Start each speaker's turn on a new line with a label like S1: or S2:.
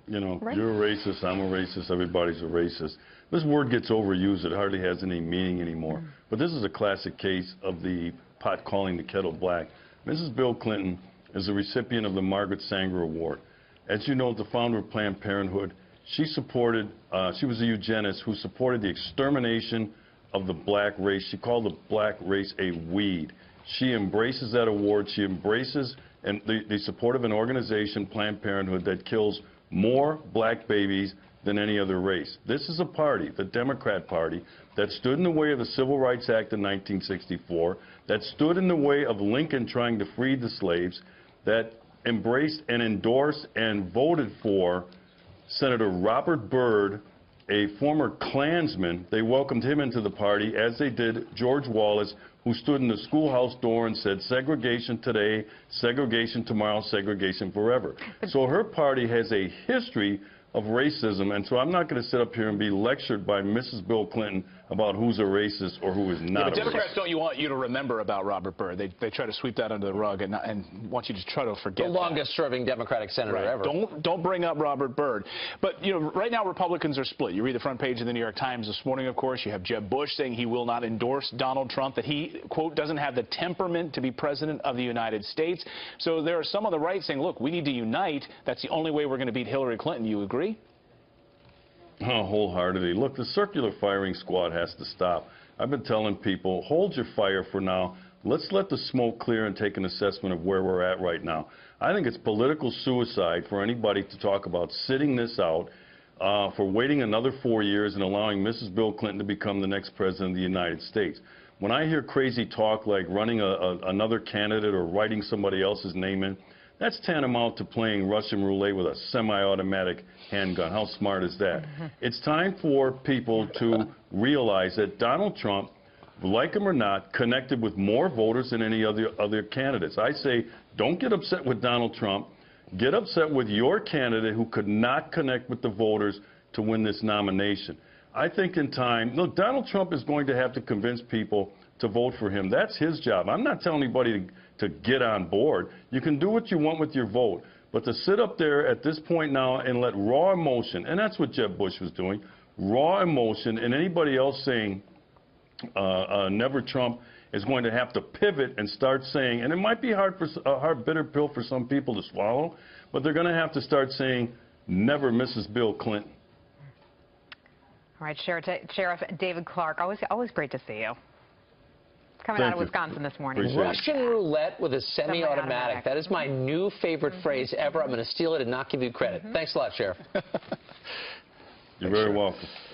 S1: You know,
S2: Right.
S1: you're a racist, I'm a racist, everybody's a racist. This word gets overused. It hardly has any meaning anymore. But this is a classic case of the pot calling the kettle black. Mrs. Bill Clinton is a recipient of the Margaret Sanger Award. As you know, the founder of Planned Parenthood, she was a eugenist who supported the extermination of the black race. She called the black race a weed. She embraces that award. She embraces the support of an organization, Planned Parenthood, that kills more black babies than any other race. This is a party, the Democrat Party, that stood in the way of the Civil Rights Act of 1964, that stood in the way of Lincoln trying to free the slaves, that embraced and endorsed and voted for Senator Robert Byrd, a former Klansman. They welcomed him into the party, as they did George Wallace, who stood in the schoolhouse door and said, segregation today, segregation tomorrow, segregation forever. So her party has a history of racism, and so I'm not going to sit up here and be lectured by Mrs. Bill Clinton about who's a racist or who is not.
S3: But Democrats don't want you to remember about Robert Byrd. They try to sweep that under the rug and want you to try to forget.
S4: The longest-serving Democratic senator ever.
S3: Don't bring up Robert Byrd. But you know, right now Republicans are split. You read the front page of the New York Times this morning. Of course, you have Jeb Bush saying he will not endorse Donald Trump. That he, quote, doesn't have the temperament to be president of the United States. So there are some on the right saying, look, we need to unite. That's the only way we're going to beat Hillary Clinton. You agree?
S1: Oh, wholeheartedly. Look, the circular firing squad has to stop. I've been telling people, hold your fire for now. Let's let the smoke clear and take an assessment of where we're at right now. I think it's political suicide for anybody to talk about sitting this out, for waiting another 4 years and allowing Mrs. Bill Clinton to become the next president of the United States. When I hear crazy talk like running another candidate or writing somebody else's name in, that's tantamount to playing Russian roulette with a semi-automatic handgun. How smart is that? It's time for people to realize that Donald Trump, like him or not, connected with more voters than any other candidates. I say, don't get upset with Donald Trump. Get upset with your candidate who could not connect with the voters to win this nomination. I think in time, look, Donald Trump is going to have to convince people to vote for him. That's his job. I'm not telling anybody to get on board. You can do what you want with your vote. But to sit up there at this point now and let raw emotion, and that's what Jeb Bush was doing, raw emotion, and anybody else saying never Trump is going to have to pivot and start saying, and it might be a hard, bitter pill for some people to swallow, but they're going to have to start saying never Mrs. Bill Clinton.
S2: All right, Sheriff David Clarke, always great to see you. Coming out of Wisconsin this morning.
S4: Russian roulette with a semi-automatic. That is my new favorite phrase ever. I'm going to steal it and not give you credit. Thanks a lot, Sheriff.
S1: You're very welcome.